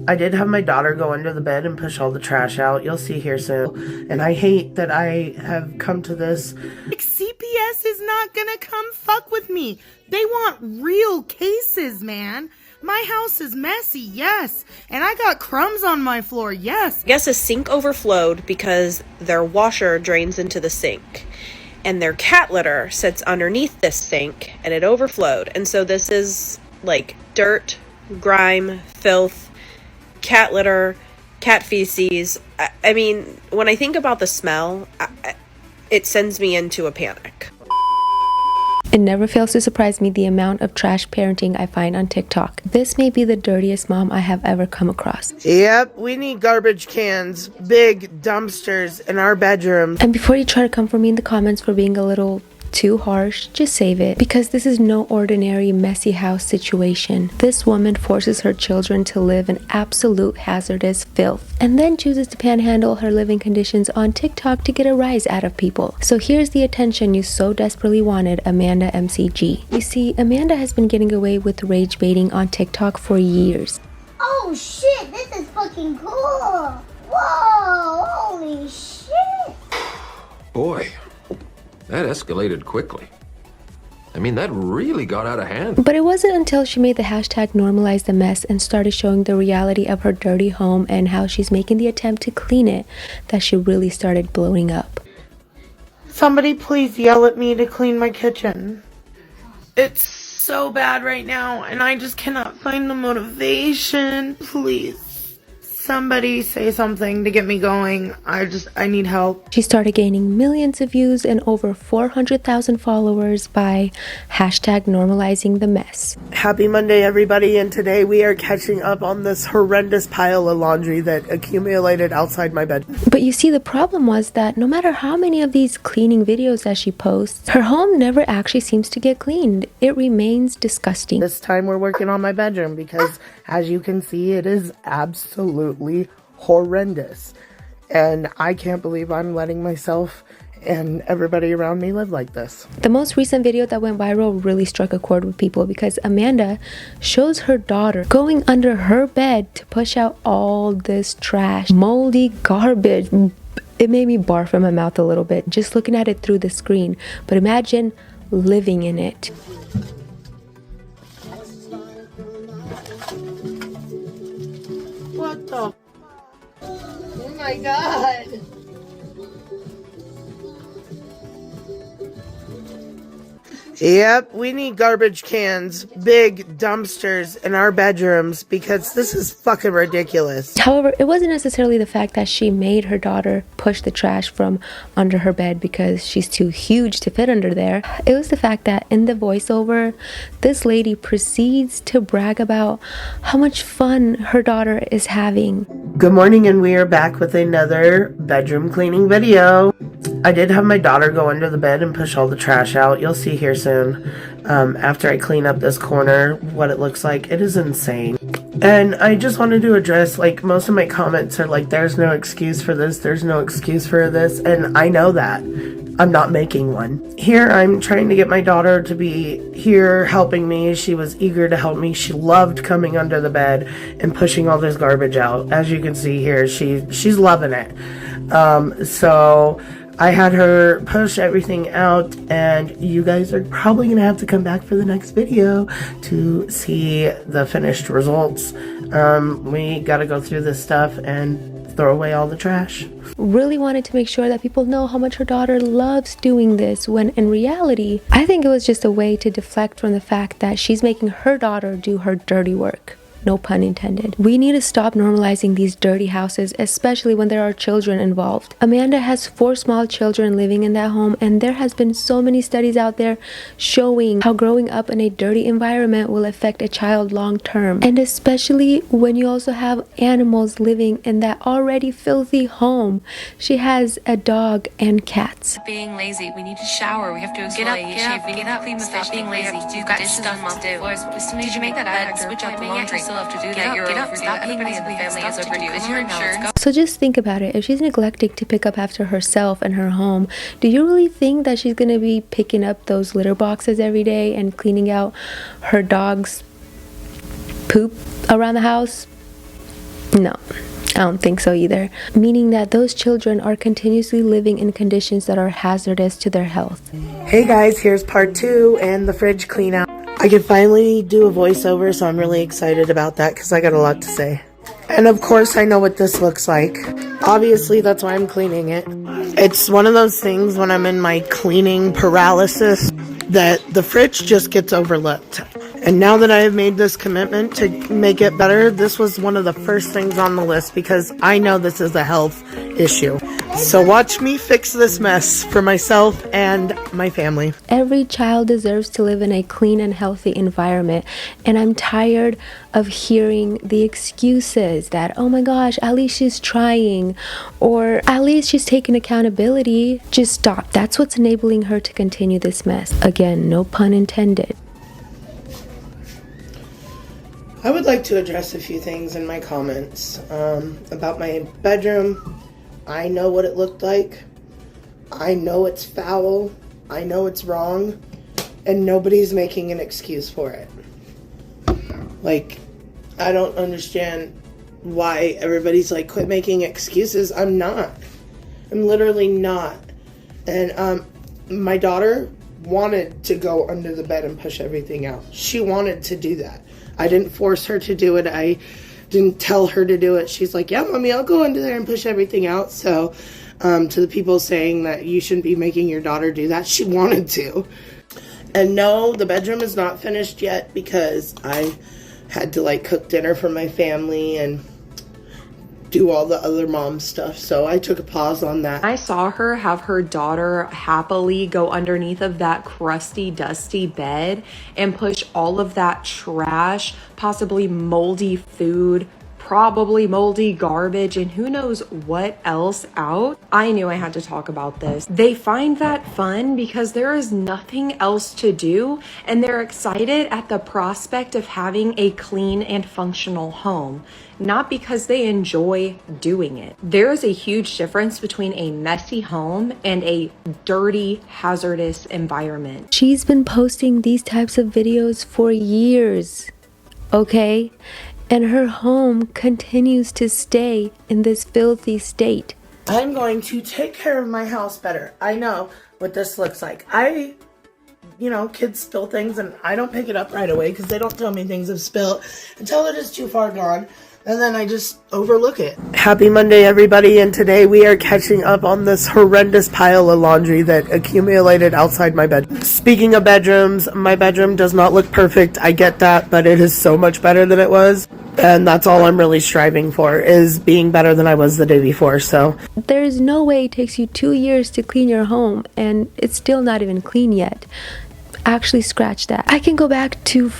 I did have my daughter go under the bed and push all the trash out. You'll see here soon. And I hate that I have come to this. Like, CPS is not gonna come fuck with me. They want real cases, man. My house is messy, yes. And I got crumbs on my floor, yes. I guess a sink overflowed because their washer drains into the sink. And their cat litter sits underneath this sink and it overflowed. And so this is like dirt, grime, filth, cat litter, cat feces. I mean, when I think about the smell, it sends me into a panic. It never fails to surprise me the amount of trash parenting I find on TikTok. This may be the dirtiest mom I have ever come across. Yep, we need garbage cans, big dumpsters in our bedrooms. And before you try to come for me in the comments for being a little too harsh, just save it, because this is no ordinary messy house situation. This woman forces her children to live in absolute hazardous filth and then chooses to panhandle her living conditions on TikTok to get a rise out of people. So here's the attention you so desperately wanted, Amanda MCG. You see, Amanda has been getting away with rage baiting on TikTok for years. Oh shit, this is fucking cool. Whoa, holy shit. Boy, that escalated quickly. I mean, that really got out of hand. But it wasn't until she made the hashtag normalize the mess and started showing the reality of her dirty home and how she's making the attempt to clean it that she really started blowing up. Somebody please yell at me to clean my kitchen. It's so bad right now and I just cannot find the motivation. Please. Somebody say something to get me going. I need help. She started gaining millions of views and over 400,000 followers by hashtag normalizing the mess. Happy Monday, everybody, and today we are catching up on this horrendous pile of laundry that accumulated outside my bed. But you see, the problem was that no matter how many of these cleaning videos that she posts, her home never actually seems to get cleaned. It remains disgusting. This time we're working on my bedroom because, as you can see, it is absolutely horrendous. And I can't believe I'm letting myself and everybody around me live like this. The most recent video that went viral really struck a chord with people because Amanda shows her daughter going under her bed to push out all this trash, moldy garbage. It made me barf in my mouth a little bit just looking at it through the screen, but imagine living in it. What the? Oh my god. Yep, we need garbage cans, big dumpsters in our bedrooms because this is fucking ridiculous. However, it wasn't necessarily the fact that she made her daughter push the trash from under her bed because she's too huge to fit under there. It was the fact that in the voiceover, this lady proceeds to brag about how much fun her daughter is having. Good morning, and we are back with another bedroom cleaning video. I did have my daughter go under the bed and push all the trash out. You'll see here soon, after I clean up this corner, what it looks like. It is insane. And I just wanted to address, like, most of my comments are like, there's no excuse for this, there's no excuse for this, and I know that. I'm not making one. Here, I'm trying to get my daughter to be here helping me. She was eager to help me. She loved coming under the bed and pushing all this garbage out. As you can see here, she's loving it. So I had her push everything out, and you guys are probably gonna have to come back for the next video to see the finished results. We gotta go through this stuff and throw away all the trash. Really wanted to make sure that people know how much her daughter loves doing this, when in reality, I think it was just a way to deflect from the fact that she's making her daughter do her dirty work. No pun intended. We need to stop normalizing these dirty houses, especially when there are children involved. Amanda has 4 small children living in that home, and there has been so many studies out there showing how growing up in a dirty environment will affect a child long term. And especially when you also have animals living in that already filthy home. She has a dog and cats. Being lazy. We need to shower. We have to get up, clean the fish, being lazy. You've got stuff to do. Did you make that bed? Switch out the laundry. Have to do that. Get up. Stop being lazy. The family is overdue. Is your insurance? So just think about it. If she's neglecting to pick up after herself and her home, do you really think that she's going to be picking up those litter boxes every day and cleaning out her dog's poop around the house? No. I don't think so either. Meaning that those children are continuously living in conditions that are hazardous to their health. Hey guys, here's part 2 and the fridge clean out. I can finally do a voiceover, so I'm really excited about that because I got a lot to say. And of course I know what this looks like. Obviously that's why I'm cleaning it. It's one of those things when I'm in my cleaning paralysis that the fridge just gets overlooked. And now that I have made this commitment to make it better, this was one of the first things on the list because I know this is a health issue. So watch me fix this mess for myself and my family. Every child deserves to live in a clean and healthy environment. And I'm tired of hearing the excuses that, oh my gosh, at least she's trying, or at least she's taking accountability. Just stop. That's what's enabling her to continue this mess. Again, no pun intended. I would like to address a few things in my comments about my bedroom. I know what it looked like. I know it's foul. I know it's wrong. And nobody's making an excuse for it. Like, I don't understand why everybody's like, quit making excuses. I'm not. I'm literally not. And my daughter wanted to go under the bed and push everything out. She wanted to do that. I didn't force her to do it. I didn't tell her to do it. She's like, yeah, mommy, I'll go under there and push everything out. So to the people saying that you shouldn't be making your daughter do that, she wanted to. And no, the bedroom is not finished yet because I had to like cook dinner for my family and do all the other mom stuff, so I took a pause on that. I saw her have her daughter happily go underneath of that crusty, dusty bed and push all of that trash, possibly moldy food, probably moldy garbage, and who knows what else out. I knew I had to talk about this. They find that fun because there is nothing else to do, and they're excited at the prospect of having a clean and functional home, not because they enjoy doing it. There is a huge difference between a messy home and a dirty, hazardous environment. She's been posting these types of videos for years, okay? And her home continues to stay in this filthy state. I'm going to take care of my house better. I know what this looks like. Kids spill things and I don't pick it up right away because they don't tell me things have spilled until it is too far gone. And then I just overlook it. Happy Monday, everybody, and today we are catching up on this horrendous pile of laundry that accumulated outside my bed. Speaking of bedrooms, my bedroom does not look perfect. I get that, but it is so much better than it was. And that's all I'm really striving for, is being better than I was the day before, so. There's no way it takes you 2 years to clean your home, and it's still not even clean yet. Actually, scratch that. I can go back to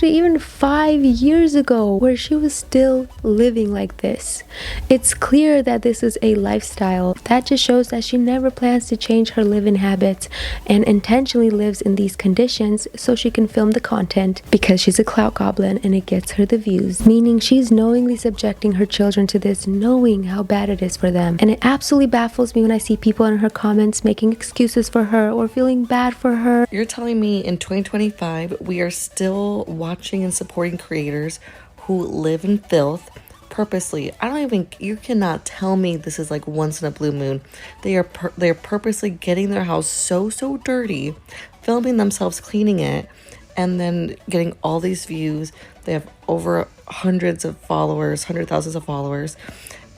even 5 years ago, where she was still living like this. It's clear that this is a lifestyle. That just shows that she never plans to change her living habits and intentionally lives in these conditions so she can film the content because she's a clout goblin and it gets her the views. Meaning she's knowingly subjecting her children to this, knowing how bad it is for them. And it absolutely baffles me when I see people in her comments making excuses for her or feeling bad for her. You're telling me in 2025 we are still watching and supporting creators who live in filth purposely? You cannot tell me this is like once in a blue moon. They're purposely getting their house so dirty, filming themselves cleaning it, and then getting all these views. They have over hundreds of thousands of followers.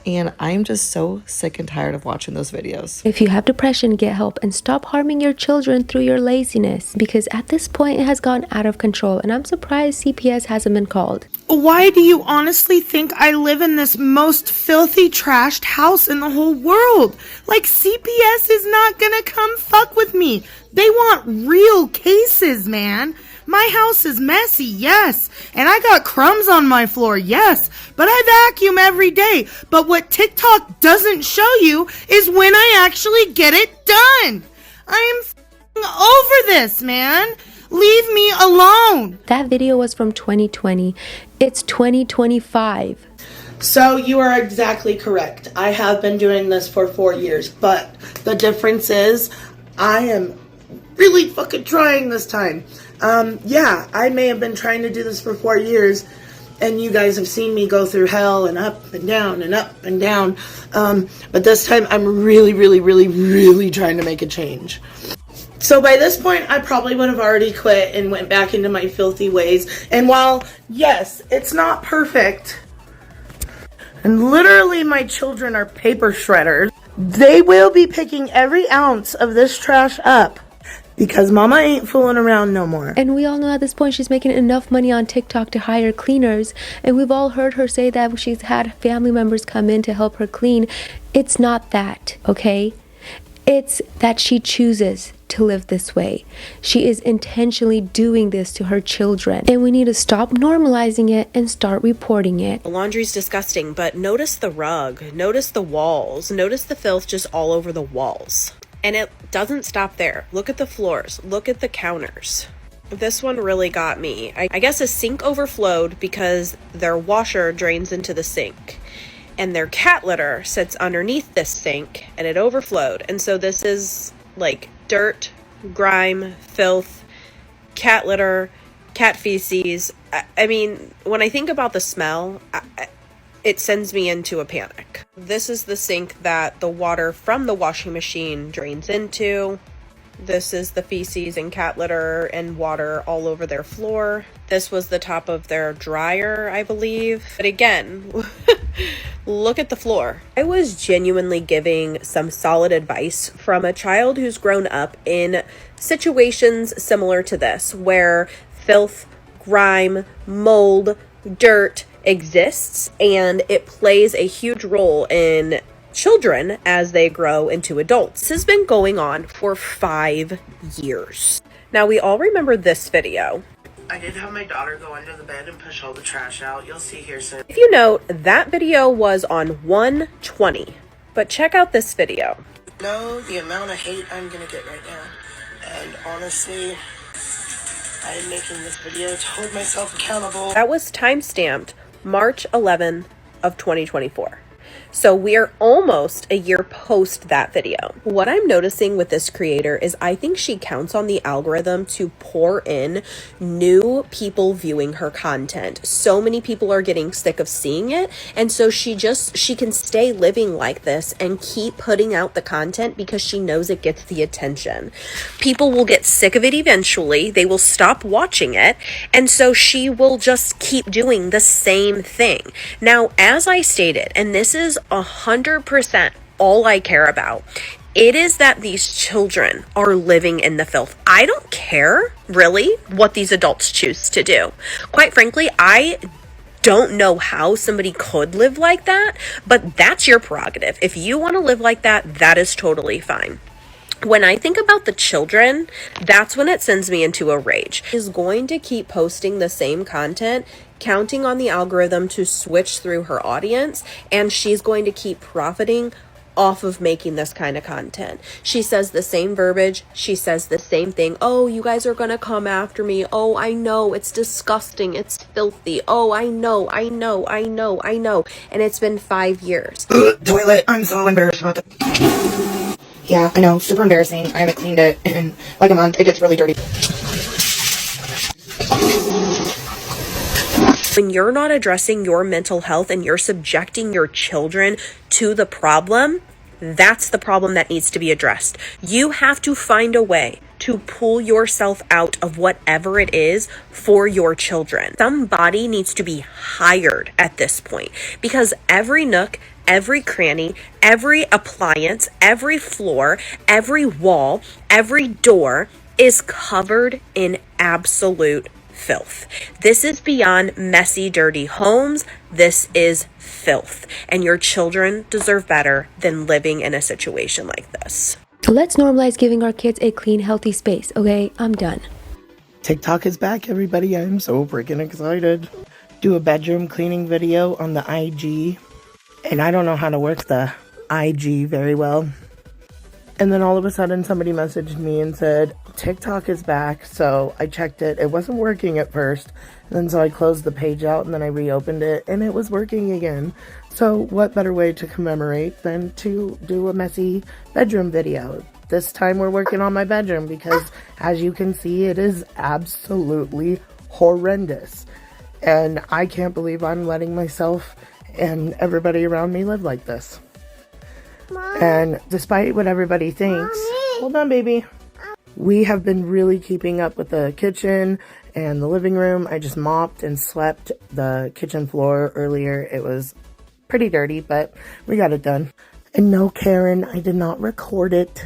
And I'm just so sick and tired of watching those videos. If you have depression, get help and stop harming your children through your laziness, because at this point it has gone out of control and I'm surprised CPS hasn't been called. Why do you honestly think I live in this most filthy, trashed house in the whole world? Like, CPS is not gonna come fuck with me. They want real cases, man. My house is messy, yes. And I got crumbs on my floor, yes. But I vacuum every day. But what TikTok doesn't show you is when I actually get it done. I am over this, man. Leave me alone. That video was from 2020. It's 2025. So you are exactly correct. I have been doing this for 4 years, but the difference is I am really fucking trying this time. I may have been trying to do this for 4 years, And you guys have seen me go through hell and up and down and up and down. But this time I'm really, really, really, really trying to make a change. So by this point, I probably would have already quit and went back into my filthy ways. And while, yes, it's not perfect, and literally my children are paper shredders, they will be picking every ounce of this trash up. Because mama ain't fooling around no more. And we all know at this point she's making enough money on TikTok to hire cleaners. And we've all heard her say that she's had family members come in to help her clean. It's not that, okay? It's that she chooses to live this way. She is intentionally doing this to her children. And we need to stop normalizing it and start reporting it. The laundry's disgusting, but notice the rug, notice the walls, notice the filth just all over the walls. And it doesn't stop there. Look at the floors. Look at the counters. This one really got me. I guess a sink overflowed because their washer drains into the sink. And their cat litter sits underneath this sink and it overflowed. And so this is like dirt, grime, filth, cat litter, cat feces. I mean, when I think about the smell, it sends me into a panic. This is the sink that the water from the washing machine drains into. This is the feces and cat litter and water all over their floor. This was the top of their dryer, I believe. But again, look at the floor. I was genuinely giving some solid advice from a child who's grown up in situations similar to this, where filth, grime, mold, dirt exists, and it plays a huge role in children as they grow into adults. This has been going on for 5 years. Now, we all remember this video. I did have my daughter go under the bed and push all the trash out. You'll see here soon. If you note, that video was on 120, but check out this video. Know the amount of hate I'm gonna get right now, and honestly, I am making this video to hold myself accountable. That was timestamped March 11 of 2024. So we are almost a year post that video. What I'm noticing with this creator is I think she counts on the algorithm to pour in new people viewing her content. So many people are getting sick of seeing it. And so she can stay living like this and keep putting out the content because she knows it gets the attention. People will get sick of it eventually. They will stop watching it. And so she will just keep doing the same thing. Now, as I stated, and this is 100% all I care about, it is that these children are living in the filth. I don't care, really, what these adults choose to do. Quite frankly, I don't know how somebody could live like that, but that's your prerogative. If you want to live like that, that is totally fine. When I think about the children, that's when it sends me into a rage. She's going to keep posting the same content, counting on the algorithm to switch through her audience, and she's going to keep profiting off of making this kind of content. She says the same verbiage. She says the same thing. Oh, you guys are going to come after me. Oh, I know. It's disgusting. It's filthy. Oh, I know. And it's been 5 years. Toilet. I'm so embarrassed about that. Yeah, I know. Super embarrassing. I haven't cleaned it in like a month. It gets really dirty. When you're not addressing your mental health and you're subjecting your children to the problem, that's the problem that needs to be addressed. You have to find a way to pull yourself out of whatever it is for your children. Somebody needs to be hired at this point, because every nook, every cranny, every appliance, every floor, every wall, every door is covered in absolute filth. This is beyond messy, dirty homes. This is filth. And your children deserve better than living in a situation like this. Let's normalize giving our kids a clean, healthy space, okay? I'm done. TikTok is back, everybody. I'm so freaking excited. Do a bedroom cleaning video on the IG. And I don't know how to work the IG very well. And then all of a sudden somebody messaged me and said, TikTok is back. So I checked it. It wasn't working at first. And then so I closed the page out and then I reopened it and it was working again. So what better way to commemorate than to do a messy bedroom video? This time we're working on my bedroom because as you can see, it is absolutely horrendous. And I can't believe I'm letting myself and everybody around me live like this. Mom. And despite what everybody thinks, Mommy. hold on, baby. We have been really keeping up with the kitchen and the living room. I just mopped and swept the kitchen floor earlier. It was pretty dirty, but we got it done. And no, Karen, I did not record it.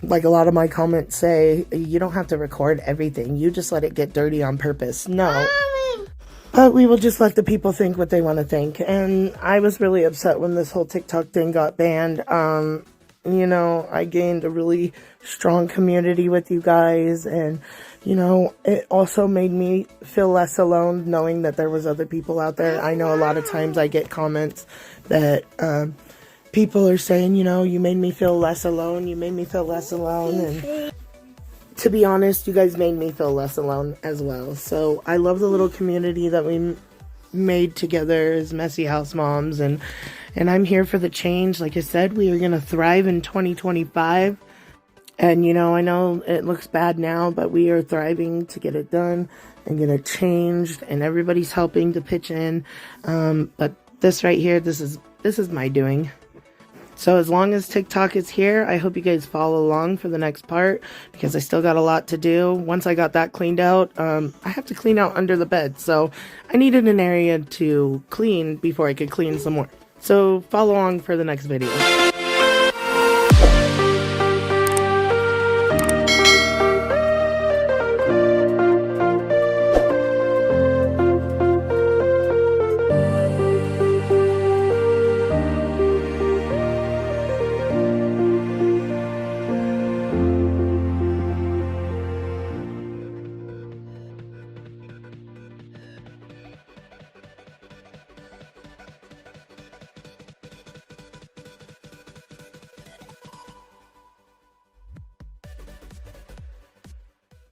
Like a lot of my comments say, you don't have to record everything. You just let it get dirty on purpose. No. Mommy. But we will just let the people think what they want to think. And I was really upset when this whole TikTok thing got banned. You know, I gained a really strong community with you guys. And, you know, it also made me feel less alone knowing that there was other people out there. I know a lot of times I get comments that people are saying, you know, you made me feel less alone. You made me feel less alone. And to be honest, you guys made me feel less alone as well. So I love the little community that we made together as Messy House Moms, and I'm here for the change. Like I said, we are going to thrive in 2025. And, you know it looks bad now, but we are thriving to get it done and get it changed, and everybody's helping to pitch in. But this right here, this is my doing. So as long as TikTok is here, I hope you guys follow along for the next part, because I still got a lot to do. Once I got that cleaned out, I have to clean out under the bed. So I needed an area to clean before I could clean some more. So follow along for the next video.